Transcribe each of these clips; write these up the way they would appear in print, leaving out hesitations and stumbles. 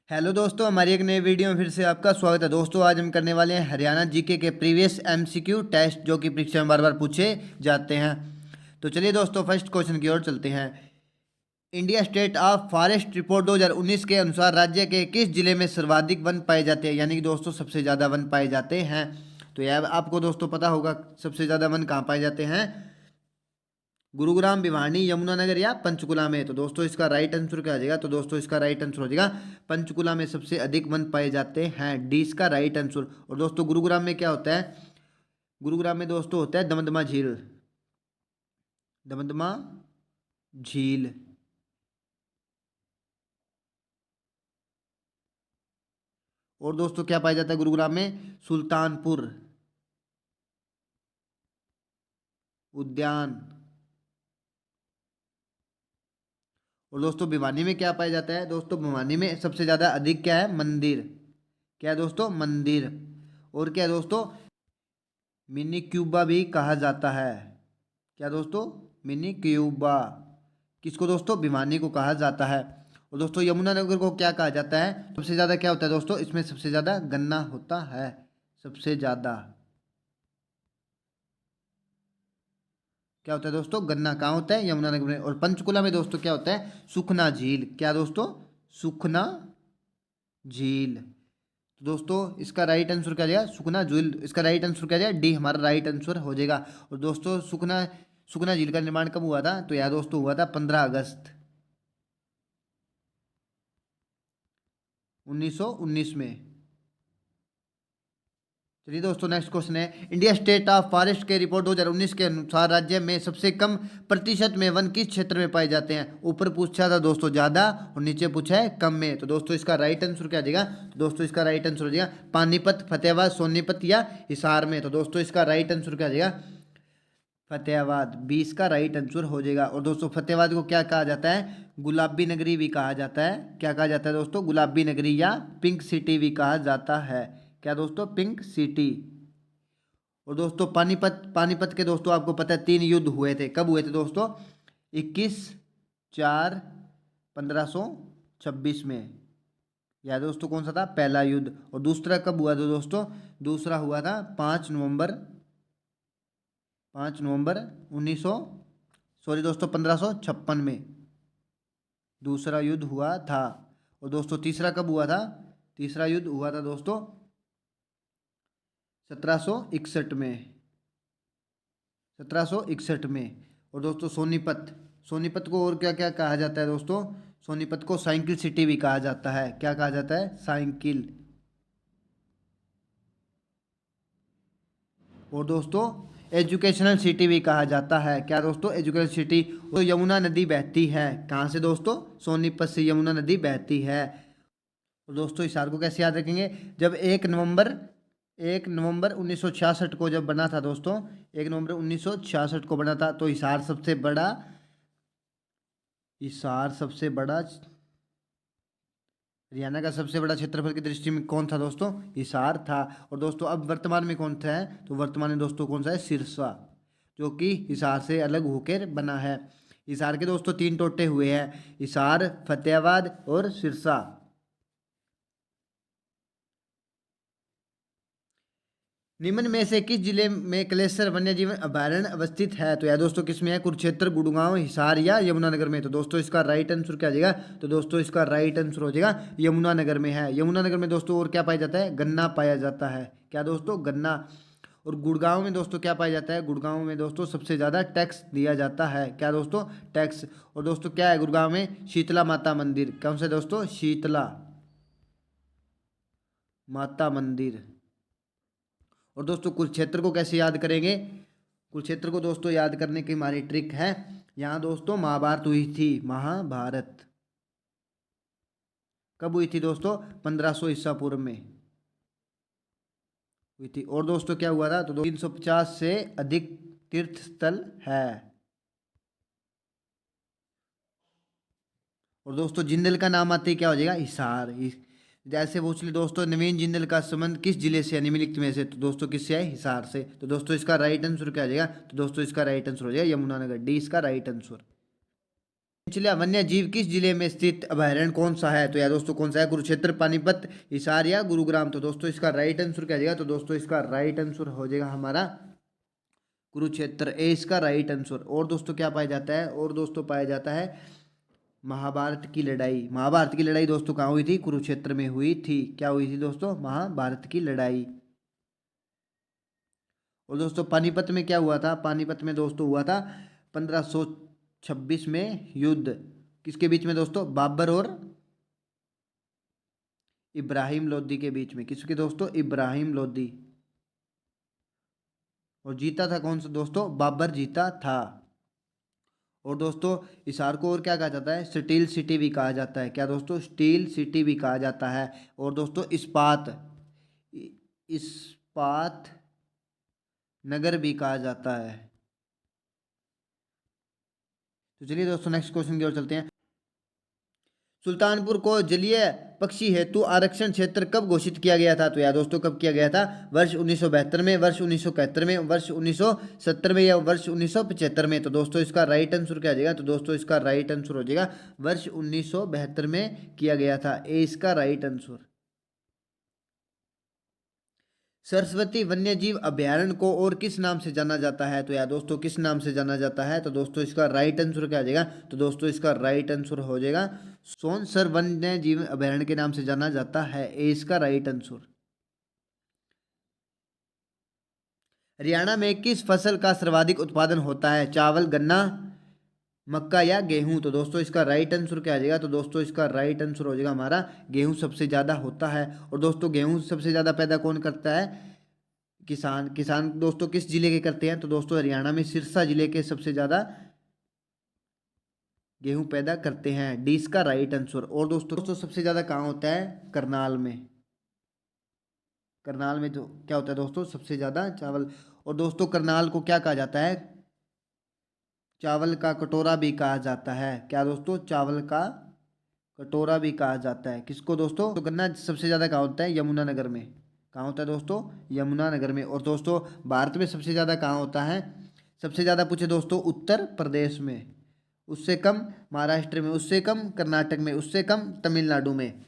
Hello दोस्तों, हमारी एक नई वीडियो में फिर से आपका स्वागत है। दोस्तों आज हम करने वाले हैं हरियाणा जीके के प्रीवियस एमसीक्यू टेस्ट जो कि परीक्षा में बार बार पूछे जाते हैं। तो चलिए दोस्तों फर्स्ट क्वेश्चन की ओर चलते हैं। India state of forest report 2019 के अनुसार राज्य के किस जिले में सर्वाधिक वन पाए जाते हैं, यानी कि दोस्तों सबसे ज़्यादा वन पाए जाते हैं। तो यह आपको दोस्तों पता होगा सबसे ज़्यादा वन कहाँ पाए जाते हैं। गुरुग्राम, भिवानी, यमुनानगर या पंचकुला में। तो दोस्तों इसका राइट आंसर क्या आ जाएगा। तो दोस्तों इसका राइट आंसर हो जाएगा पंचकुला में सबसे अधिक वन पाए जाते हैं। डी इसका राइट आंसर। और दोस्तों गुरुग्राम में क्या होता है। गुरुग्राम में दोस्तों होता है दमदमा झील। दमदमा झील। और दोस्तों क्या पाया जाता है गुरुग्राम में। सुल्तानपुर उद्यान। और दोस्तों भिवानी में क्या पाया जाता है। दोस्तों भिवानी में सबसे ज़्यादा अधिक क्या है, मंदिर। क्या है दोस्तों, मंदिर। और क्या है दोस्तों, मिनी क्यूबा भी कहा जाता है। क्या दोस्तों, मिनी क्यूबा। किसको दोस्तों, भिवानी को कहा जाता है। और दोस्तों यमुनानगर को क्या कहा जाता है। सबसे ज़्यादा क्या होता है दोस्तों, इसमें सबसे ज़्यादा गन्ना होता है। सबसे ज़्यादा क्या होता है दोस्तों, गन्ना कहाँ होता है, यमुनानगर में। और पंचकुला में दोस्तों क्या होता है, सुखना झील। क्या दोस्तों, सुखना झील। तो दोस्तों इसका राइट आंसर क्या जाएगा, सुखना झील। इसका राइट आंसर क्या जाएगा, डी हमारा राइट आंसर हो जाएगा। और दोस्तों सुखना सुखना झील का निर्माण कब हुआ था। तो यह दोस्तों हुआ था 15 अगस्त 1919 में। चलिए दोस्तों नेक्स्ट क्वेश्चन है। इंडिया स्टेट ऑफ फॉरेस्ट के रिपोर्ट 2019 के अनुसार राज्य में सबसे कम प्रतिशत में वन किस क्षेत्र में पाए जाते हैं। ऊपर पूछा था दोस्तों ज़्यादा और नीचे पूछा है कम में। तो दोस्तों इसका राइट आंसर क्या आ जाएगा। तो दोस्तों इसका राइट आंसर हो जाएगा पानीपत, फतेहाबाद, सोनीपत या हिसार में। तो दोस्तों इसका राइट आंसर क्या आ जाएगा, फतेहाबाद। 20 का राइट आंसर हो जाएगा। और दोस्तों फतेहाबाद को क्या कहा जाता है, गुलाबी नगरी भी कहा जाता है। क्या कहा जाता है दोस्तों, गुलाबी नगरी या पिंक सिटी भी कहा जाता है। क्या दोस्तों, पिंक सिटी। और दोस्तों पानीपत पानीपत के दोस्तों आपको पता है 3 युद्ध हुए थे। कब हुए थे दोस्तों, 21/4/1526 में। या दोस्तों कौन सा था, पहला युद्ध। और दूसरा कब हुआ था दोस्तों, दूसरा हुआ था 5 नवंबर 1900 सॉरी दोस्तों 1556 में दूसरा युद्ध हुआ था। और दोस्तों तीसरा कब हुआ था, तीसरा युद्ध हुआ था दोस्तों 1761 में। 1761 में। और दोस्तों सोनीपत, सोनीपत को और क्या क्या कहा जाता है दोस्तों, सोनीपत को साइकिल सिटी भी कहा जाता है। क्या कहा जाता है, साइकिल। और दोस्तों एजुकेशनल सिटी भी कहा जाता है। क्या दोस्तों, एजुकेशनल सिटी। तो यमुना नदी बहती है कहाँ से दोस्तों, सोनीपत से यमुना नदी बहती है। और दोस्तों हिसार को कैसे याद रखेंगे, जब 1 नवंबर 1966 को जब बना था दोस्तों, 1 नवंबर 1966 को बना था। तो हिसार सबसे बड़ा हरियाणा का सबसे बड़ा क्षेत्रफल की दृष्टि में कौन था दोस्तों, हिसार था। और दोस्तों अब वर्तमान में कौन सा है, तो वर्तमान में दोस्तों कौन सा है, सिरसा, जो कि हिसार से अलग होकर बना है। हिसार के दोस्तों 3 टोटे हुए हैं, हिसार, फतेहाबाद और सिरसा। निम्न में से किस जिले में कलेसर वन्य जीवन अभयारण्य अवस्थित है। तो यह दोस्तों किसमें है, कुरुक्षेत्र, गुड़गांव, हिसार या यमुनानगर में। तो दोस्तों इसका राइट आंसर क्या आ जाएगा। तो दोस्तों इसका राइट आंसर हो जाएगा यमुनानगर में है। यमुनानगर में दोस्तों और क्या पाया जाता है, गन्ना पाया जाता है। क्या दोस्तों, गन्ना। और गुड़गांव में दोस्तों क्या पाया जाता है, गुड़गांव में दोस्तों सबसे ज़्यादा टैक्स दिया जाता है। क्या दोस्तों, टैक्स। और दोस्तों क्या है गुड़गांव में, शीतला माता मंदिर। कौन सा दोस्तों, शीतला माता मंदिर। और दोस्तों कुरुक्षेत्र को कैसे याद करेंगे, कुरुक्षेत्र को दोस्तों याद करने की हमारी ट्रिक है। यहाँ दोस्तों महाभारत हुई थी, महाभारत कब हुई थी दोस्तों, 1500 ईसा पूर्व में हुई थी। और दोस्तों क्या हुआ था, तो 350 से अधिक तीर्थ स्थल है। और दोस्तों जिंदल का नाम आते ही क्या हो जाएगा, हिसार। जैसे पूछ ले दोस्तों, नवीन जिंदल का संबंध किस जिले से है, निम्नलिखित में से। तो दोस्तों किससे है, हिसार से। तो दोस्तों इसका राइट आंसर क्या आ जाएगा। तो दोस्तों इसका राइट आंसर हो जाएगा यमुनानगर। डी इसका राइट आंसर। निचला वन्य जीव किस जिले में स्थित अभयारण्य कौन सा है? तो यार दोस्तों कौन सा है? कुरुक्षेत्र, पानीपत, हिसार या गुरुग्राम? तो दोस्तों इसका राइट आंसर क्या हो जाएगा? तो दोस्तों इसका राइट आंसर हो जाएगा हमारा कुरुक्षेत्र, ए इसका राइट आंसर। और दोस्तों क्या पाया जाता है? और दोस्तों पाया जाता है महाभारत की लड़ाई। महाभारत की लड़ाई दोस्तों कहाँ हुई थी? कुरुक्षेत्र में हुई थी। क्या हुई थी दोस्तों? महाभारत की लड़ाई। और दोस्तों पानीपत में क्या हुआ था? पानीपत में दोस्तों हुआ था 1526 में युद्ध। किसके बीच में दोस्तों? बाबर और इब्राहिम लोदी के बीच में। किसके दोस्तों? इब्राहिम लोदी। और जीता था कौन सा दोस्तों? बाबर जीता था। और दोस्तों हिसार को और क्या कहा जाता है? स्टील सिटी भी कहा जाता है। क्या दोस्तों? स्टील सिटी भी कहा जाता है। और दोस्तों इस्पात, इस्पात नगर भी कहा जाता है। तो चलिए दोस्तों नेक्स्ट क्वेश्चन की ओर चलते हैं। सुल्तानपुर को जलीय पक्षी हेतु आरक्षण क्षेत्र कब घोषित किया गया था? तो यार दोस्तों कब किया गया था? वर्ष 1972 में, वर्ष 1971 में, वर्ष 1970 में या वर्ष 1975 में? तो दोस्तों इसका राइट आंसर क्या हो जाएगा? तो दोस्तों इसका राइट आंसर हो जाएगा वर्ष 1972 में किया गया था, ए इसका राइट आंसर। सरस्वती वन्यजीव अभयारण्य को और किस नाम से जाना जाता है? तो यार दोस्तों किस नाम से जाना जाता है? तो दोस्तों इसका राइट आंसर क्या आ जाएगा? तो दोस्तों इसका राइट आंसर हो जाएगा सोनसर वन्य जीव अभयारण्य के नाम से जाना जाता है, ए इसका राइट आंसर। हरियाणा में किस फसल का सर्वाधिक उत्पादन होता है? चावल, गन्ना, मक्का या गेहूं? तो दोस्तों इसका राइट आंसर क्या आ जाएगा? तो दोस्तों इसका राइट आंसर हो जाएगा हमारा गेहूं सबसे ज़्यादा होता है। और दोस्तों गेहूं सबसे ज़्यादा पैदा कौन करता है? किसान। किसान दोस्तों किस जिले के करते हैं? तो दोस्तों हरियाणा में सिरसा जिले के सबसे ज़्यादा गेहूं पैदा करते हैं, डी इसका राइट आंसर। और दोस्तों सबसे ज़्यादा कहाँ होता है? करनाल में। करनाल में तो क्या होता है दोस्तों? सबसे ज़्यादा चावल। और दोस्तों करनाल को क्या कहा जाता है? चावल का कटोरा भी कहा जाता है। क्या दोस्तों? चावल का कटोरा भी कहा जाता है। किसको दोस्तों? तो गन्ना सबसे ज़्यादा कहाँ होता है? यमुनानगर में। कहाँ होता है दोस्तों? यमुनानगर में। और दोस्तों भारत में सबसे ज़्यादा कहाँ होता है? सबसे ज़्यादा पूछे दोस्तों उत्तर प्रदेश में, उससे कम महाराष्ट्र में, उससे कम कर्नाटक में, उससे कम तमिलनाडु में।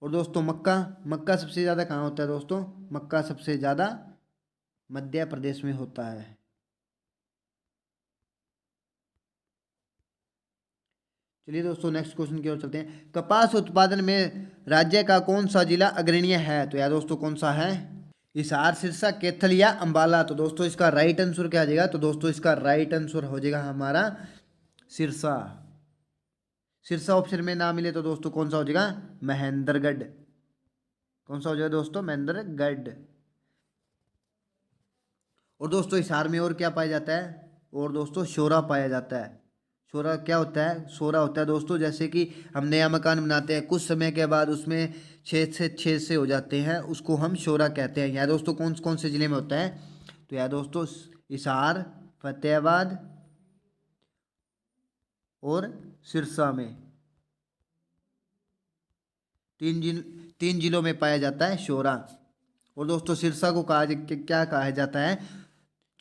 और दोस्तों मक्का, मक्का सबसे ज़्यादा कहाँ होता है दोस्तों? मक्का सबसे ज़्यादा मध्य प्रदेश में होता है। चलिए दोस्तों नेक्स्ट क्वेश्चन की ओर चलते हैं। कपास उत्पादन में राज्य का कौन सा जिला अग्रणीय है? तो यार दोस्तों कौन सा है? हिसार, सिरसा, कैथल या अंबाला? तो दोस्तों इसका राइट आंसर क्या आ जाएगा? तो दोस्तों इसका राइट आंसर हो जाएगा हमारा सिरसा। सिरसा ऑप्शन में ना मिले तो दोस्तों कौन सा हो जाएगा? महेंद्रगढ़। कौन सा हो जाएगा दोस्तों? महेंद्रगढ़। और दोस्तों हिसार में और क्या पाया जाता है? और दोस्तों शोरा पाया जाता है। शोरा क्या होता है? शोरा होता है दोस्तों जैसे कि हम नया मकान बनाते हैं, कुछ समय के बाद उसमें छेद से हो जाते हैं, उसको हम शोरा कहते हैं। यहाँ दोस्तों कौन कौन से ज़िले में होता है? तो यहाँ दोस्तों हिसार, फतेहाबाद और सिरसा में, तीन जिलों में पाया जाता है शोरा। और दोस्तों सिरसा को क्या कहा जाता है?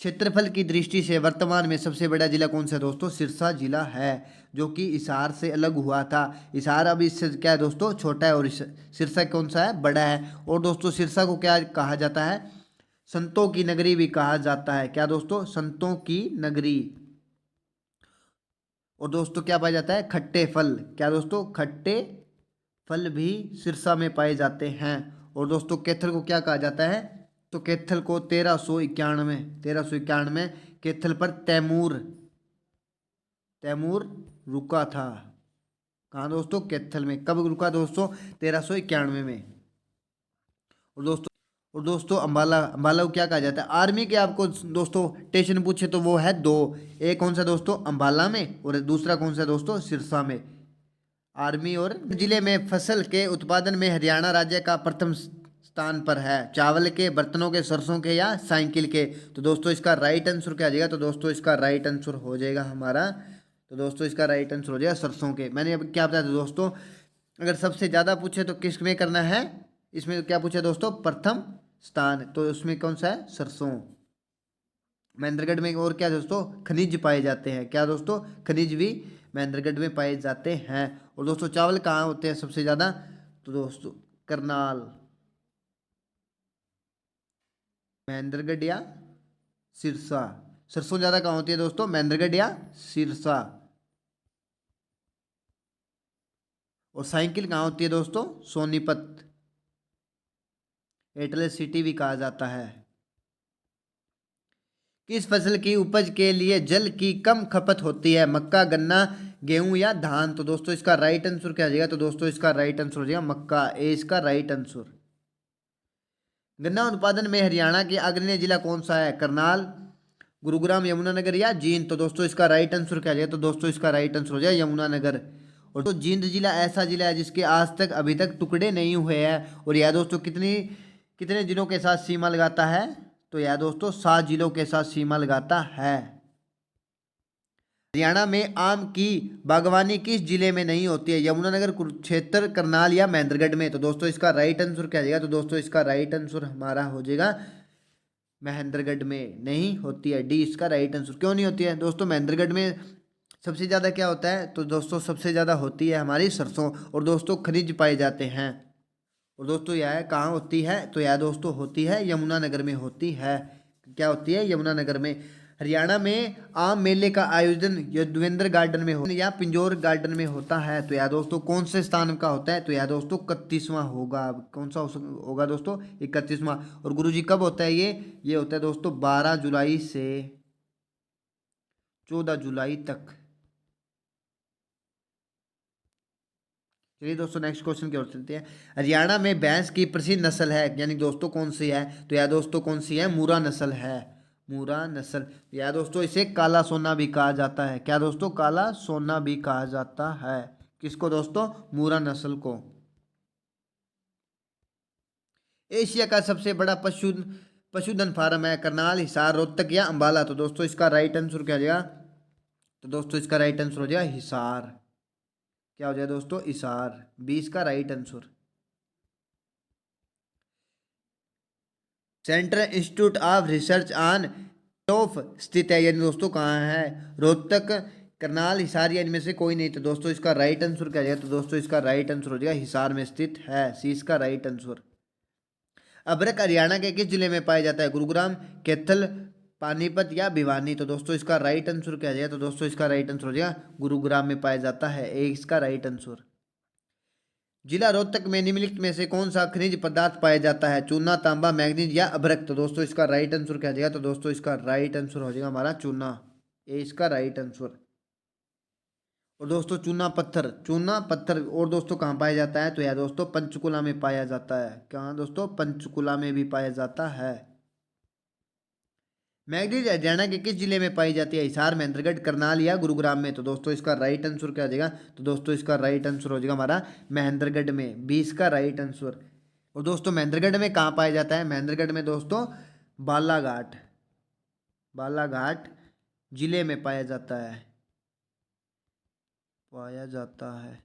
क्षेत्रफल की दृष्टि से वर्तमान में सबसे बड़ा जिला कौन सा है दोस्तों? सिरसा जिला है, जो कि हिसार से अलग हुआ था। हिसार अब इससे क्या है दोस्तों? छोटा है, और सिरसा कौन सा है? बड़ा है। और दोस्तों सिरसा को क्या कहा जाता है? संतों की नगरी भी कहा जाता है। क्या दोस्तों? संतों की नगरी। और दोस्तों क्या पाया जाता है? खट्टे फल। क्या दोस्तों? खट्टे फल भी सिरसा में पाए जाते हैं। और दोस्तों कैथल को क्या कहा जाता है? तो कैथल को 1391 कैथल पर तैमूर तैमूर रुका था। कहाँ दोस्तों? कैथल में। कब रुका दोस्तों? 1391 में। और दोस्तों अंबाला, अंबाला को क्या कहा जाता है? आर्मी के आपको दोस्तों स्टेशन पूछे तो वो है दो। एक कौन सा दोस्तों? अंबाला में, और दूसरा कौन सा दोस्तों? सिरसा में। आर्मी और जिले में फसल के उत्पादन में हरियाणा राज्य का प्रथम स्थान पर है। चावल के, बर्तनों के, सरसों के या साइकिल के? तो दोस्तों इसका राइट आंसर क्या आ जाएगा? तो दोस्तों इसका राइट आंसर हो जाएगा हमारा, तो दोस्तों इसका राइट आंसर हो जाएगा सरसों के। मैंने अब क्या बताया था दोस्तों? अगर सबसे ज़्यादा पूछे तो किस में करना है? इसमें क्या पूछा दोस्तों? प्रथम स्थान, तो उसमें कौन सा है? सरसों। महेंद्रगढ़ में और क्या दोस्तों, खनिज पाए जाते हैं। क्या दोस्तों, खनिज भी महेंद्रगढ़ में पाए जाते हैं। और दोस्तों चावल कहाँ होते हैं सबसे ज़्यादा, तो दोस्तों करनाल, महेंद्रगढ़ या सिरसा। सरसों ज़्यादा कहाँ होती है दोस्तों, महेंद्रगढ़ या सिरसा। और साइकिल कहाँ होती है दोस्तों, सोनीपत, एटलस सिटी भी कहा जाता है। किस फसल की उपज के लिए जल की कम खपत होती है, मक्का, गन्ना, गेहूं या धान। तो दोस्तों इसका राइट आंसर क्या हो जाएगा, तो दोस्तों इसका राइट आंसर हो जाएगा मक्का, ए इसका राइट आंसर। गन्ना उत्पादन में हरियाणा के अग्रणी जिला कौन सा है, करनाल, गुरुग्राम, यमुनानगर या जींद। तो दोस्तों इसका राइट आंसर क्या हो जाएगा, तो दोस्तों इसका राइट आंसर हो जाएगा यमुनानगर। और तो जींद जिला ऐसा जिला है जिसके आज तक अभी तक टुकड़े नहीं हुए हैं। और यह दोस्तों कितने जिलों के साथ सीमा लगाता है, तो यह दोस्तों 7 जिलों के साथ सीमा लगाता है। हरियाणा में आम की बागवानी किस जिले में नहीं होती है, यमुनानगर, कुरुक्षेत्र, करनाल या महेंद्रगढ़ में। तो दोस्तों इसका राइट आंसर क्या जाएगा, तो दोस्तों इसका राइट आंसर हमारा हो जाएगा महेंद्रगढ़ में नहीं होती है, डी इसका राइट आंसर। क्यों नहीं होती है दोस्तों, महेंद्रगढ़ में सबसे ज़्यादा क्या होता है, तो दोस्तों सबसे ज़्यादा होती है हमारी सरसों। और दोस्तों खनिज पाए जाते हैं। और दोस्तों यह कहाँ होती है, तो यह दोस्तों होती है यमुनानगर में होती है। क्या होती है, यमुनानगर में। हरियाणा में आम मेले का आयोजन यदुवेंद्र गार्डन में हो या पिंजौर गार्डन में होता है, तो यह दोस्तों कौन से स्थान का होता है, तो यह दोस्तों 31वां होगा। कौन सा होगा दोस्तों, 31वां। और गुरुजी कब होता है ये होता है दोस्तों 12 जुलाई से 14 जुलाई तक। चलिए दोस्तों नेक्स्ट क्वेश्चन की ओर चलते हैं। हरियाणा में भैंस की प्रसिद्ध नस्ल है, यानी दोस्तों कौन सी है, तो यह दोस्तों कौन सी है, मुर्रा नस्ल है, मुर्रा नस्ल। यह दोस्तों इसे काला सोना भी कहा जाता है। क्या दोस्तों, काला सोना भी कहा जाता है। किसको दोस्तों, मुर्रा नस्ल को। एशिया का सबसे बड़ा पशुधन फार्म है, करनाल, हिसार, रोहतक या अंबाला। तो दोस्तों इसका राइट आंसर क्या हो जाएगा, तो दोस्तों इसका राइट आंसर हो जाएगा हिसार। क्या हो जाएगा दोस्तों, हिसार, 20 का right answer. Central institute of research on टॉफ स्थित है, यानी दोस्तों कहाँ है, रोहतक, करनाल, हिसार या इनमें से कोई नहीं। तो दोस्तों इसका राइट आंसर क्या जाएगा, तो दोस्तों इसका राइट आंसर हो जाएगा हिसार में स्थित है, सी इसका राइट आंसर। अबरक हरियाणा के किस जिले में पाया जाता है, गुरुग्राम, कैथल, पानीपत या भिवानी। तो दोस्तों इसका राइट आंसर क्या जाएगा, तो दोस्तों इसका राइट आंसर हो जाएगा गुरुग्राम में पाया जाता है, ए इसका राइट आंसर। जिला रोहतक में निम्नलिखित में से कौन सा खनिज पदार्थ पाया जाता है, चूना, तांबा, मैग्नीज या अभ्रक। तो दोस्तों इसका राइट आंसर क्या जाएगा, तो दोस्तों इसका राइट आंसर हो जाएगा हमारा चूना, ए इसका राइट आंसर। और दोस्तों चूना पत्थर और दोस्तों कहाँ पाया जाता है, तो यह दोस्तों पंचकुला में पाया जाता है। कहाँ दोस्तों, पंचकुला में भी पाया जाता है। मैग्नीज हरियाणा के किस जिले में पाई जाती है, हिसार, महेंद्रगढ़, करनाल या गुरुग्राम में। तो दोस्तों इसका राइट आंसर क्या हो जाएगा, तो दोस्तों इसका राइट आंसर हो जाएगा हमारा महेंद्रगढ़ में, 20 का राइट आंसर। और दोस्तों महेंद्रगढ़ में कहाँ पाया जाता है, महेंद्रगढ़ में दोस्तों बालाघाट, बालाघाट जिले में पाया जाता है, पाया जाता है।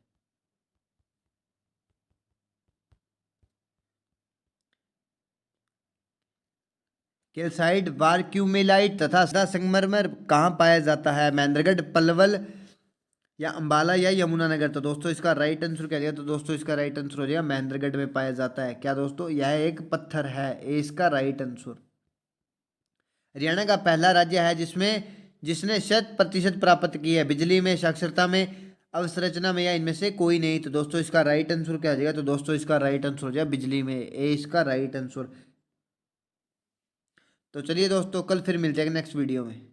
कैल्साइट, बारक्यूमेलाइट तथा संगमरमर कहाँ पाया जाता है, महेंद्रगढ़, पलवल या अंबाला या यमुनानगर। तो दोस्तों इसका राइट आंसर क्या जाएगा, तो दोस्तों इसका राइट आंसर हो जाएगा महेंद्रगढ़ में पाया जाता है। क्या दोस्तों, यह एक पत्थर है, ए इसका राइट आंसर। हरियाणा का पहला राज्य है जिसने 100% प्राप्त की है, बिजली में, साक्षरता में, अवसंरचना में या इनमें से कोई नहीं। तो दोस्तों इसका राइट आंसर क्या हो जाएगा, तो दोस्तों इसका राइट आंसर हो जाएगा बिजली में, ए इसका राइट आंसर। तो चलिए दोस्तों कल फिर मिलते हैं नेक्स्ट वीडियो में।